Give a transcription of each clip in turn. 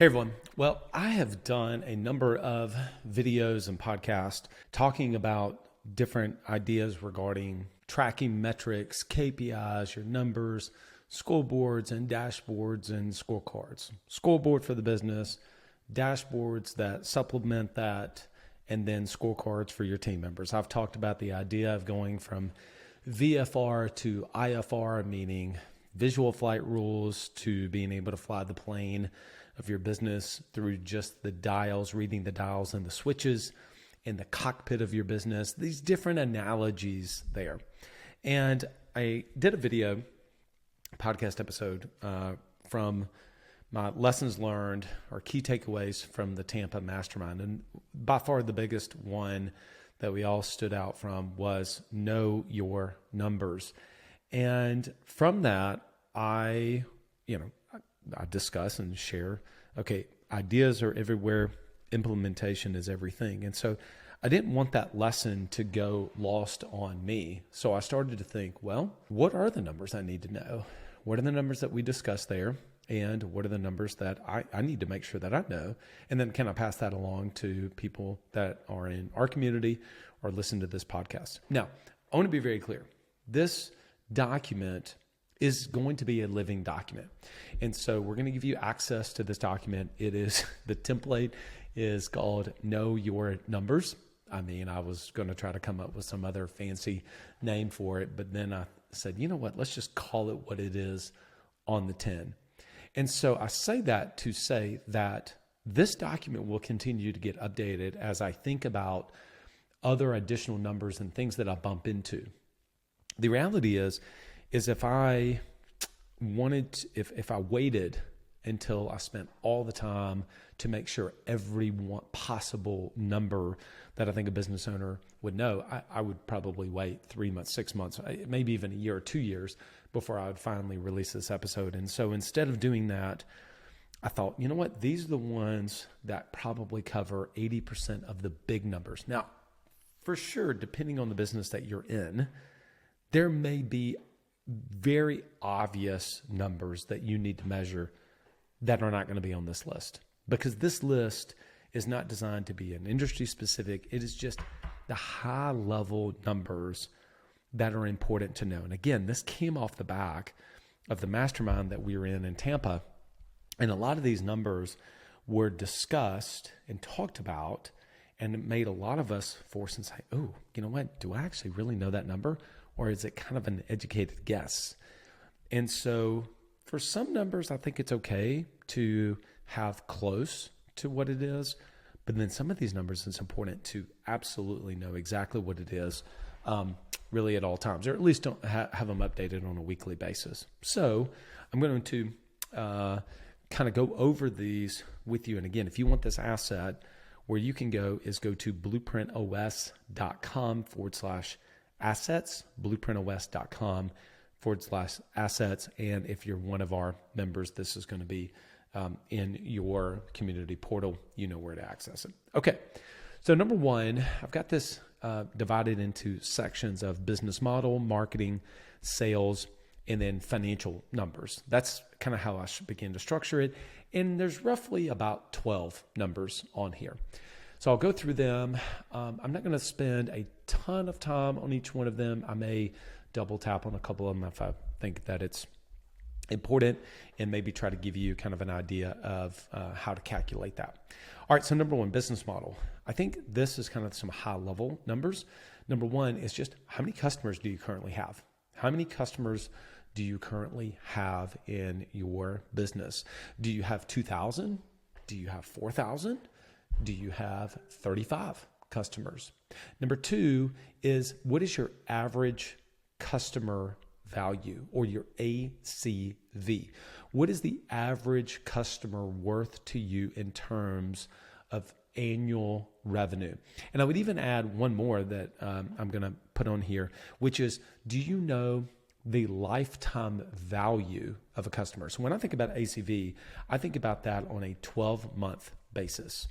Hey everyone. Well, I have done a number of videos and podcasts talking about different ideas regarding tracking metrics, KPIs, your numbers, scoreboards and dashboards and scorecards. Scoreboard for the business, dashboards that supplement that, and then scorecards for your team members. I've talked about the idea of going from VFR to IFR, meaning visual flight rules, to being able to fly the plane of your business through just the dials, reading the dials and the switches in the cockpit of your business, these different analogies there. And I did a video podcast episode from my lessons learned or key takeaways from the Tampa Mastermind. And by far the biggest one that we all stood out from was know your numbers. And from that, I discuss and share, okay, ideas are everywhere, implementation is everything. And so I didn't want that lesson to go lost on me. So I started to think, well, what are the numbers I need to know? What are the numbers that we discussed there? And what are the numbers that I need to make sure that I know? And then can I pass that along to people that are in our community or listen to this podcast? Now, I want to be very clear. This document is going to be a living document. And so we're going to give you access to this document. The template is called Know Your Numbers. I mean, I was going to try to come up with some other fancy name for it, but then I said, you know what, let's just call it what it is on the tin. And so I say that to say that this document will continue to get updated as I think about other additional numbers and things that I bump into. The reality is if I waited until I spent all the time to make sure every one possible number that I think a business owner would know, I would probably wait 3 months, 6 months, maybe even a year or 2 years before I would finally release this episode. And so instead of doing that, I thought, you know what? These are the ones that probably cover 80% of the big numbers. Now, for sure, depending on the business that you're in, there may be very obvious numbers that you need to measure that are not going to be on this list, because this list is not designed to be an industry specific. It is just the high level numbers that are important to know. And again, this came off the back of the mastermind that we were in Tampa. And a lot of these numbers were discussed and talked about, and it made a lot of us force and say, oh, you know what? Do I actually really know that number? Or is it kind of an educated guess? And so for some numbers, I think it's okay to have close to what it is. But then some of these numbers, it's important to absolutely know exactly what it is, really at all times, or at least don't have them updated on a weekly basis. So I'm going to kind of go over these with you. And again, if you want this asset, where you can go to blueprintos.com/assets, blueprintos.com/assets. And if you're one of our members, this is going to be in your community portal. You know where to access it. Okay. So number one, I've got this divided into sections of business model, marketing, sales, and then financial numbers. That's kind of how I should begin to structure it. And there's roughly about 12 numbers on here. So I'll go through them. I'm not going to spend a ton of time on each one of them. I may double tap on a couple of them if I think that it's important, and maybe try to give you kind of an idea of how to calculate that. All right, so number one, business model. I think this is kind of some high level numbers. Number one is just how many customers do you currently have? How many customers do you currently have in your business? Do you have 2,000? Do you have 4,000? Do you have 35 customers? Number two is, what is your average customer value, or your ACV? What is the average customer worth to you in terms of annual revenue? And I would even add one more that I'm going to put on here, which is, do you know the lifetime value of a customer? So when I think about ACV, I think about that on a 12-month basis.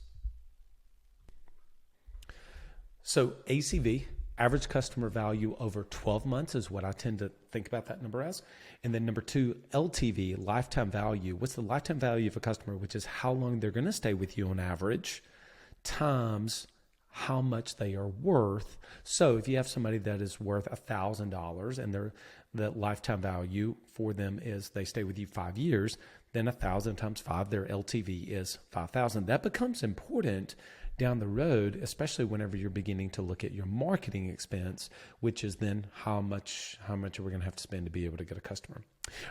So ACV, average customer value over 12 months is what I tend to think about that number as. And then number 2, LTV, lifetime value. What's the lifetime value of a customer, which is how long they're going to stay with you on average, times how much they are worth. So if you have somebody that is worth $1,000 and the lifetime value for them is they stay with you 5 years, then 1,000 times 5, their LTV is 5,000. That becomes important down the road, especially whenever you're beginning to look at your marketing expense, which is then how much are we going to have to spend to be able to get a customer.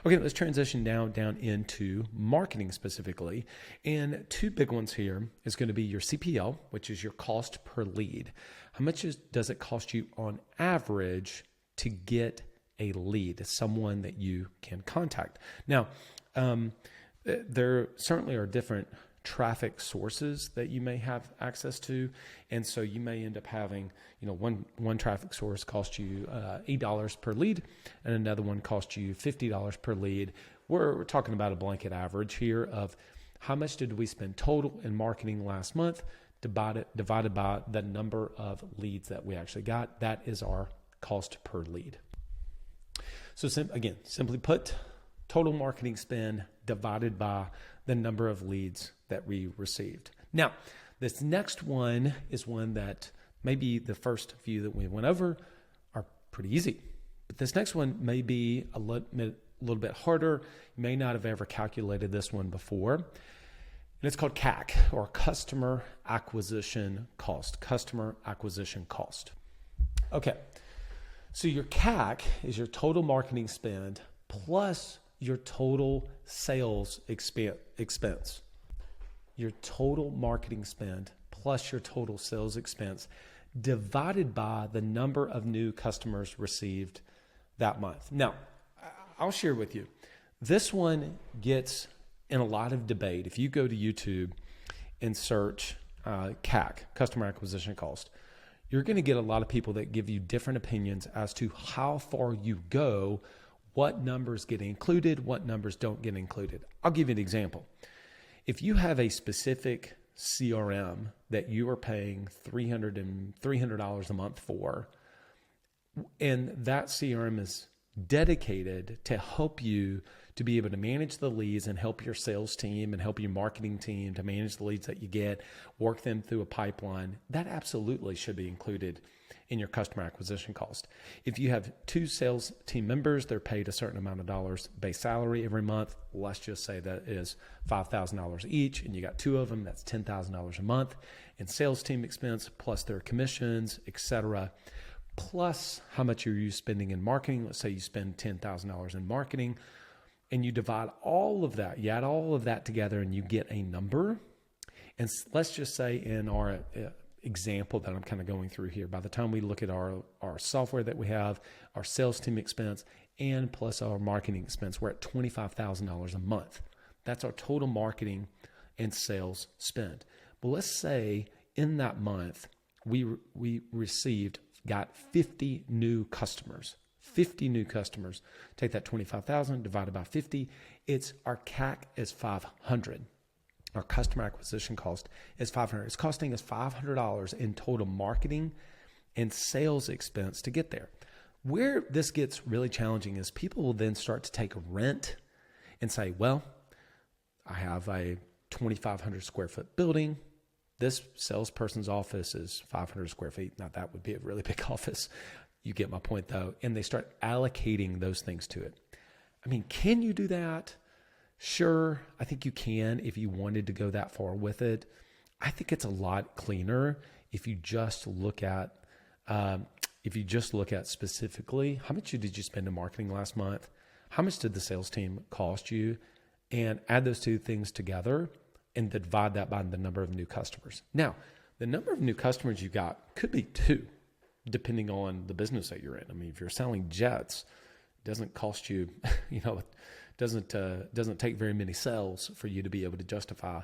Okay, let's transition down into marketing specifically. And 2 big ones here is going to be your CPL, which is your cost per lead. How much does it cost you on average to get a lead, someone that you can contact? Now, there certainly are different traffic sources that you may have access to. And so you may end up having, one traffic source cost you $8 per lead and another one cost you $50 per lead. We're talking about a blanket average here of how much did we spend total in marketing last month divided by the number of leads that we actually got. That is our cost per lead. So simply put, total marketing spend divided by the number of leads that we received. Now, this next one is one that maybe the first few that we went over are pretty easy, but this next one may be a little bit harder. You may not have ever calculated this one before. And it's called CAC, or customer acquisition cost. Customer acquisition cost. Okay, so your CAC is your total marketing spend plus your total sales expense. Your total marketing spend plus your total sales expense divided by the number of new customers received that month. Now, I'll share with you, this one gets in a lot of debate. If you go to YouTube and search CAC, customer acquisition cost, you're going to get a lot of people that give you different opinions as to how far you go, what numbers get included, what numbers don't get included. I'll give you an example. If you have a specific CRM that you are paying $300 a month for, and that CRM is dedicated to help you to be able to manage the leads and help your sales team and help your marketing team to manage the leads that you get, work them through a pipeline, that absolutely should be included in your customer acquisition cost. If you have 2 sales team members, they're paid a certain amount of dollars base salary every month. Let's just say that is $5,000 each, and you got 2 of them, that's $10,000 a month in sales team expense, plus their commissions, etc. Plus how much are you spending in marketing? Let's say you spend $10,000 in marketing, and you divide all of that, you add all of that together and you get a number. And let's just say in our example that I'm kind of going through here, by the time we look at our software that we have, our sales team expense, and plus our marketing expense, we're at $25,000 a month. That's our total marketing and sales spend. But let's say in that month, we got 50 new customers. 50 new customers. Take that 25,000 divided by 50. It's our CAC is 500. Our customer acquisition cost is 500. It's costing us $500 in total marketing and sales expense to get there. Where this gets really challenging is people will then start to take rent and say, well, I have a 2,500 square foot building. This salesperson's office is 500 square feet. Now that would be a really big office. You get my point though. And they start allocating those things to it. I mean, can you do that? Sure. I think you can if you wanted to go that far with it. I think it's a lot cleaner if you just look at, specifically, how much did you spend in marketing last month? How much did the sales team cost you? And add those 2 things together and divide that by the number of new customers. Now, the number of new customers you got could be 2, depending on the business that you're in. I mean, if you're selling jets, it doesn't cost you, doesn't take very many sales for you to be able to justify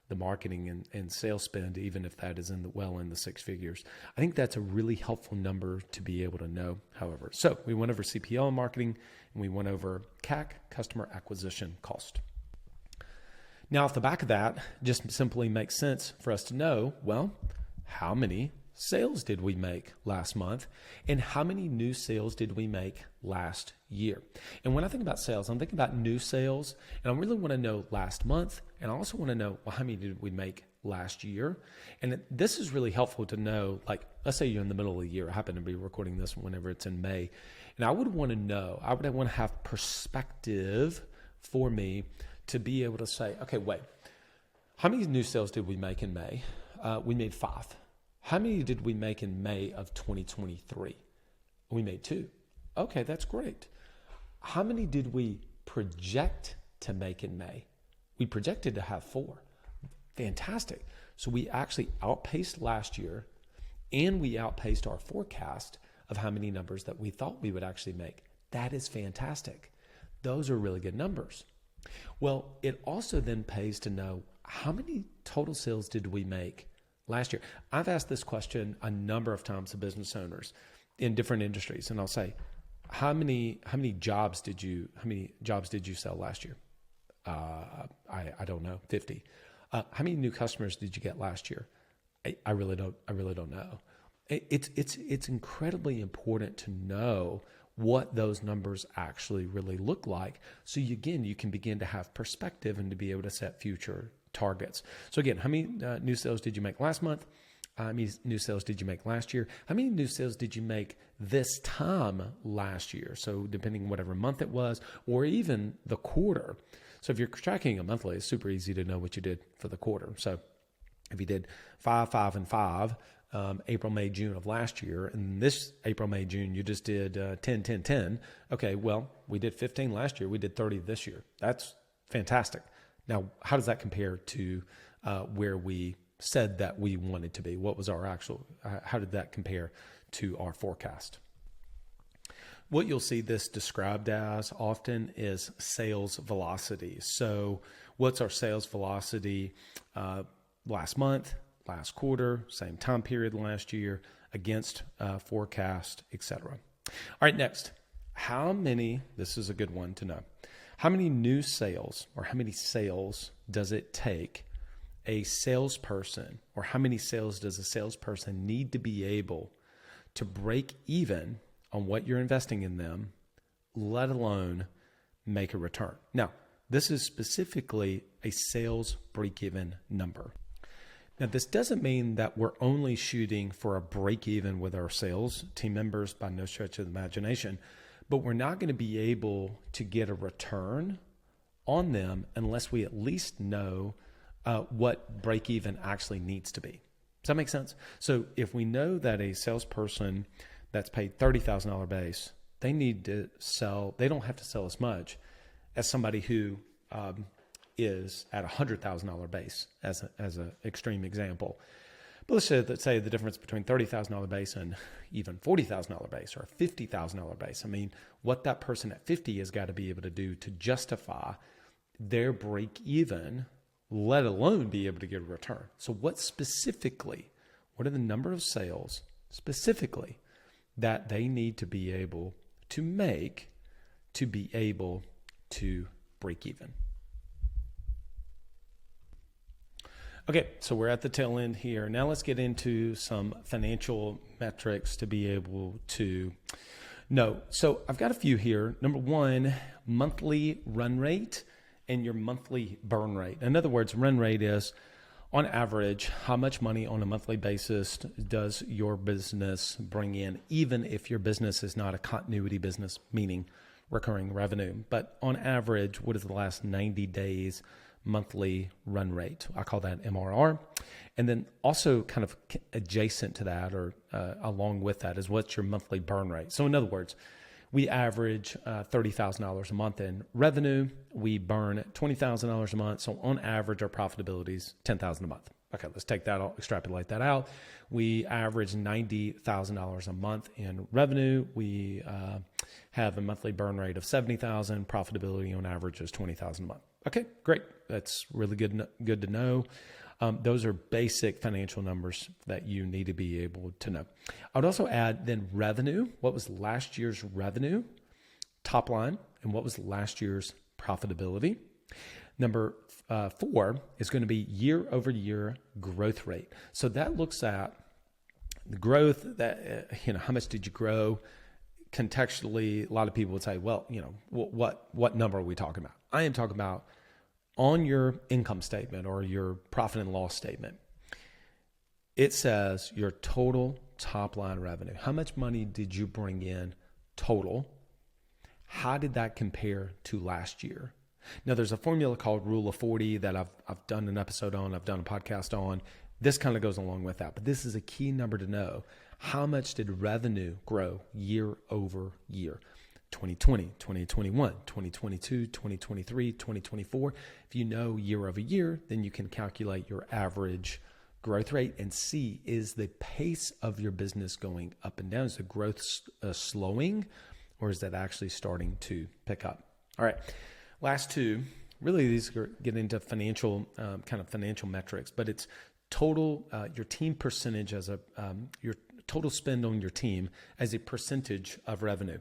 the marketing and sales spend, even if that is in the 6 figures. I think that's a really helpful number to be able to know, however. So we went over CPL and marketing, and we went over CAC, customer acquisition cost. Now, off the back of that, just simply makes sense for us to know, well, how many sales did we make last month? And how many new sales did we make last year? And when I think about sales, I'm thinking about new sales, and I really want to know last month, and I also want to know, well, how many did we make last year? And this is really helpful to know, like, let's say you're in the middle of the year. I happen to be recording this whenever it's in May. And I would want to know, I would want to have perspective for me to be able to say, okay, wait, how many new sales did we make in May? We made 5. How many did we make in May of 2023? We made 2. Okay, that's great. How many did we project to make in May? We projected to have 4. Fantastic. So we actually outpaced last year, and we outpaced our forecast of how many numbers that we thought we would actually make. That is fantastic. Those are really good numbers. Well, it also then pays to know, how many total sales did we make last year? I've asked this question a number of times to business owners in different industries, and I'll say, how many jobs did you sell last year? I don't know, 50. How many new customers did you get last year? I really don't know. It's incredibly important to know what those numbers actually really look like. So you can begin to have perspective and to be able to set future targets. So again, how many new sales did you make last month? How many new sales did you make last year? How many new sales did you make this time last year? So depending on whatever month it was, or even the quarter. So if you're tracking a monthly, it's super easy to know what you did for the quarter. So if you did 5, 5, and 5, April, May, June of last year, and this April, May, June, you just did 10, 10, 10. Okay, well, we did 15 last year. We did 30 this year. That's fantastic. Now, how does that compare to where we said that we wanted to be? What was our actual, how did that compare to our forecast? What you'll see this described as often is sales velocity. So what's our sales velocity last month, last quarter, same time period last year, against forecast, etc. All right, next, this is a good one to know. How many new sales, or how many sales does it take a salesperson, or how many sales does a salesperson need to be able to break even on what you're investing in them, let alone make a return? Now, this is specifically a sales break-even number. Now, this doesn't mean that we're only shooting for a break-even with our sales team members by no stretch of the imagination, but we're not going to be able to get a return on them unless we at least know what break-even actually needs to be. Does that make sense? So if we know that a salesperson that's paid $30,000 base, they don't have to sell as much as somebody who is at $100,000 base, as an extreme example. But let's say the difference between $30,000 base and even $40,000 base or $50,000 base. I mean, what that person at 50 has got to be able to do to justify their break even, let alone be able to get a return. So what are the number of sales specifically that they need to be able to make to be able to break even? Okay, so we're at the tail end here. Now let's get into some financial metrics to be able to know. So I've got a few here. Number one, monthly run rate and your monthly burn rate. In other words, run rate is, on average, how much money on a monthly basis does your business bring in, even if your business is not a continuity business, meaning recurring revenue. But on average, what is the last 90 days monthly run rate? I call that MRR. And then also kind of adjacent to that, or along with that, is what's your monthly burn rate. So in other words, we average $30,000 a month in revenue. We burn $20,000 a month. So on average, our profitability is $10,000 a month. Okay, let's take that, extrapolate that out. We average $90,000 a month in revenue. We have a monthly burn rate of $70,000. Profitability on average is $20,000 a month. Okay, great. That's really good to know. Those are basic financial numbers that you need to be able to know. I would also add then revenue. What was last year's revenue, top line, and what was last year's profitability? Number 4 is going to be year over year growth rate. So that looks at The growth that, how much did you grow? Contextually, a lot of people would say, well, what number are we talking about? I am talking about on your income statement or your profit and loss statement. It says your total top line revenue. How much money did you bring in total? How did that compare to last year? Now, there's a formula called Rule of 40 that I've done an episode on, I've done a podcast on. This kind of goes along with that, but this is a key number to know. How much did revenue grow year over year? 2020, 2021, 2022, 2023, 2024. If you know year over year, then you can calculate your average growth rate and see, is the pace of your business going up and down? Is the growth slowing, or is that actually starting to pick up? All right, last two, really these get into financial, kind of financial metrics, but it's total, your team percentage as your total spend on your team as a percentage of revenue.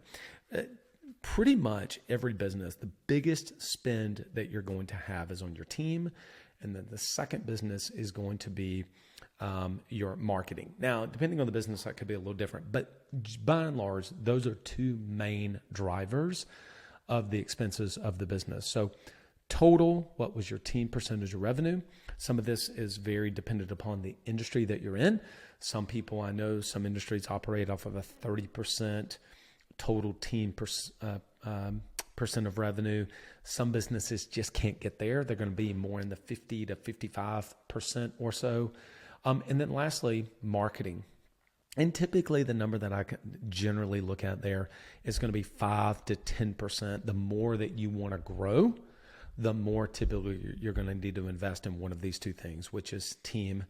Pretty much every business, the biggest spend that you're going to have is on your team. And then the second business is going to be your marketing. Now, depending on the business, that could be a little different. But by and large, those are two main drivers of the expenses of the business. So total, what was your team percentage of revenue? Some of this is very dependent upon the industry that you're in. Some people, I know some industries operate off of a 30% total team percent of revenue. Some businesses just can't get there. They're going to be more in the 50 to 55% or so. And then lastly, marketing. And typically the number that I generally look at there is going to be 5 to 10%. The more that you want to grow, the more typically you're going to need to invest in one of these two things, which is team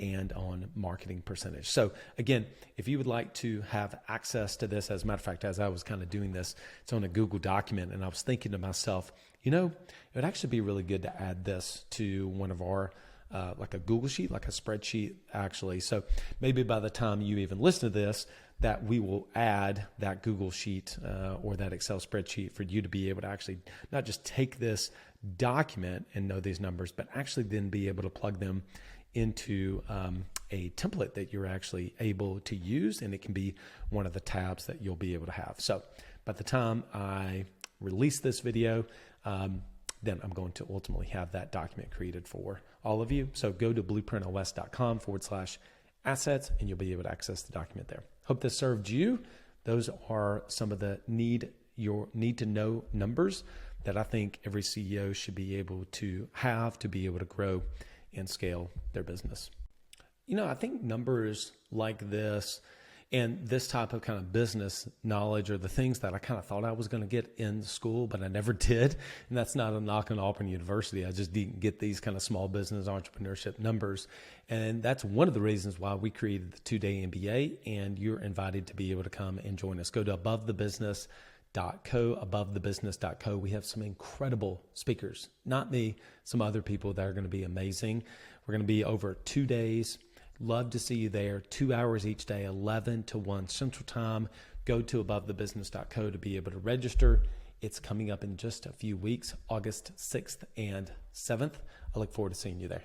and on marketing percentage. So again, if you would like to have access to this, as a matter of fact, as I was kind of doing this, it's on a Google document, and I was thinking to myself, it would actually be really good to add this to one of our, like a Google sheet, like a spreadsheet actually. So maybe by the time you even listen to this, that we will add that Google sheet or that Excel spreadsheet for you to be able to actually not just take this document and know these numbers, but actually then be able to plug them into a template that you're actually able to use, and it can be one of the tabs that you'll be able to have. So by the time I release this video, then I'm going to ultimately have that document created for all of you. So go to blueprintos.com/assets, and you'll be able to access the document there. Hope this served you. Those are some of the need to know numbers that I think every CEO should be able to have to be able to grow and scale their business. I think numbers like this and this type of kind of business knowledge are the things that I kind of thought I was going to get in school, but I never did. And that's not a knock on Auburn University. I just didn't get these kind of small business entrepreneurship numbers. And that's one of the reasons why we created the 2-day MBA, and you're invited to be able to come and join us. Go to abovethebusiness.co. We have some incredible speakers, not me, some other people that are going to be amazing. We're going to be over 2 days. Love to see you there. 2 hours each day, 11 to 1 Central Time. Go to abovethebusiness.co to be able to register. It's coming up in just a few weeks, August 6th and 7th. I look forward to seeing you there.